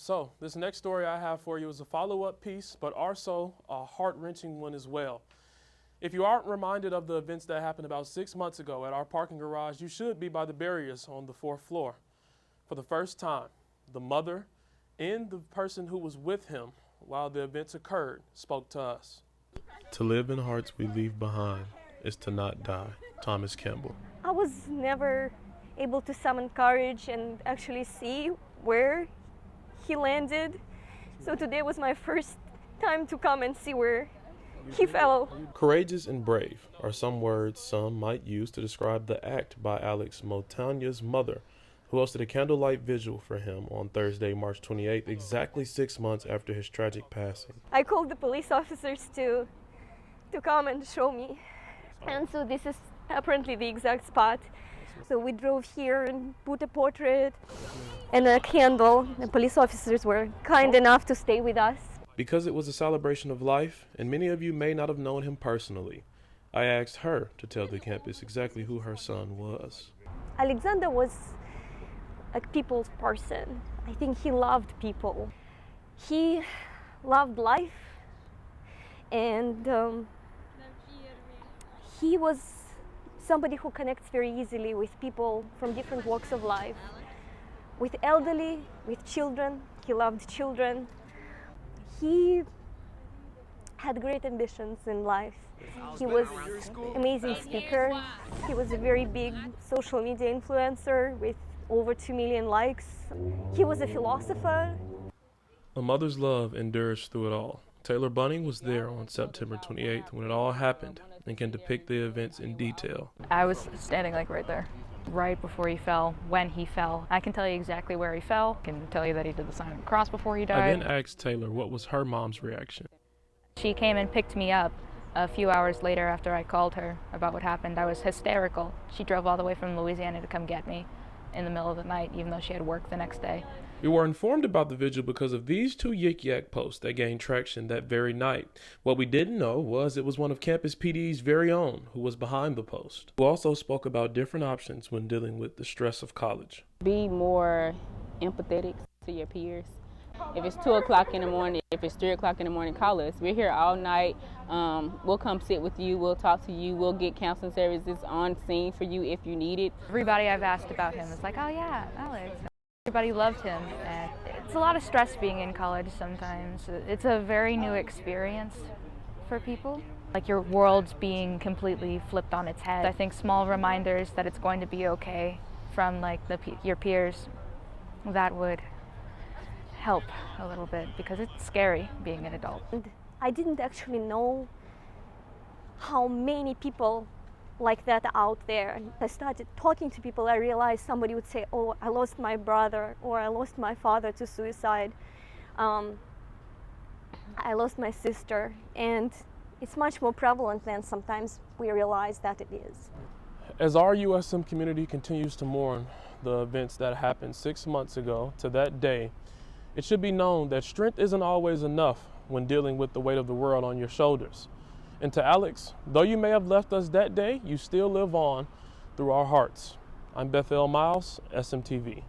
So this next story I have for you is a follow-up piece, but also a heart-wrenching one as well. If you aren't reminded of the events that happened about 6 months ago at our parking garage, you should be by the barriers on the 4th floor. For the first time, the mother and the person who was with him while the events occurred spoke to us. To live in hearts we leave behind is to not die. Thomas Campbell. I was never able to summon courage and actually see where he landed. So today was my first time to come and see where he fell. Courageous and brave are some words some might use to describe the act by Alex Montagna's mother, who hosted a candlelight vigil for him on Thursday, March 28th, exactly 6 months after his tragic passing. I called the police officers to come and show me. And so this is apparently the exact spot. So we drove here and put a portrait and a candle. The police officers were kind enough to stay with us. Because it was a celebration of life, and many of you may not have known him personally, I asked her to tell the campus exactly who her son was. Alexander was a people's person. I think he loved people. He loved life, and he was somebody who connects very easily with people from different walks of life. With elderly, with children, he loved children. He had great ambitions in life. He was an amazing speaker. He was a very big social media influencer with over 2 million likes. He was a philosopher. A mother's love endures through it all. Taylor Bunning was there on September 28th when it all happened and can depict the events in detail. I was standing like right there, right before he fell, when he fell. I can tell you exactly where he fell. I can tell you that he did the sign of the cross before he died. I then asked Taylor what was her mom's reaction. She came and picked me up a few hours later after I called her about what happened. I was hysterical. She drove all the way from Louisiana to come get me in the middle of the night, even though she had work the next day. We were informed about the vigil because of these two Yik Yak posts that gained traction that very night. What we didn't know was it was one of Campus PD's very own who was behind the post, who also spoke about different options when dealing with the stress of college. Be more empathetic to your peers. If it's 2 o'clock in the morning, if it's 3 o'clock in the morning, call us. We're here all night. We'll come sit with you. We'll talk to you. We'll get counseling services on scene for you if you need it. Everybody I've asked about him is like, oh yeah, Alex. Everybody loved him. And it's a lot of stress being in college sometimes. It's a very new experience for people. Like your world's being completely flipped on its head. I think small reminders that it's going to be okay from like your peers, that would help a little bit because it's scary being an adult. I didn't actually know how many people like that out there. And I started talking to people. I realized somebody would say, oh, I lost my brother, or I lost my father to suicide. I lost my sister. And it's much more prevalent than sometimes we realize that it is. As our USM community continues to mourn the events that happened 6 months ago to that day, it should be known that strength isn't always enough when dealing with the weight of the world on your shoulders. And to Alex, though you may have left us that day, you still live on through our hearts. I'm Bethal Miles, SM TV.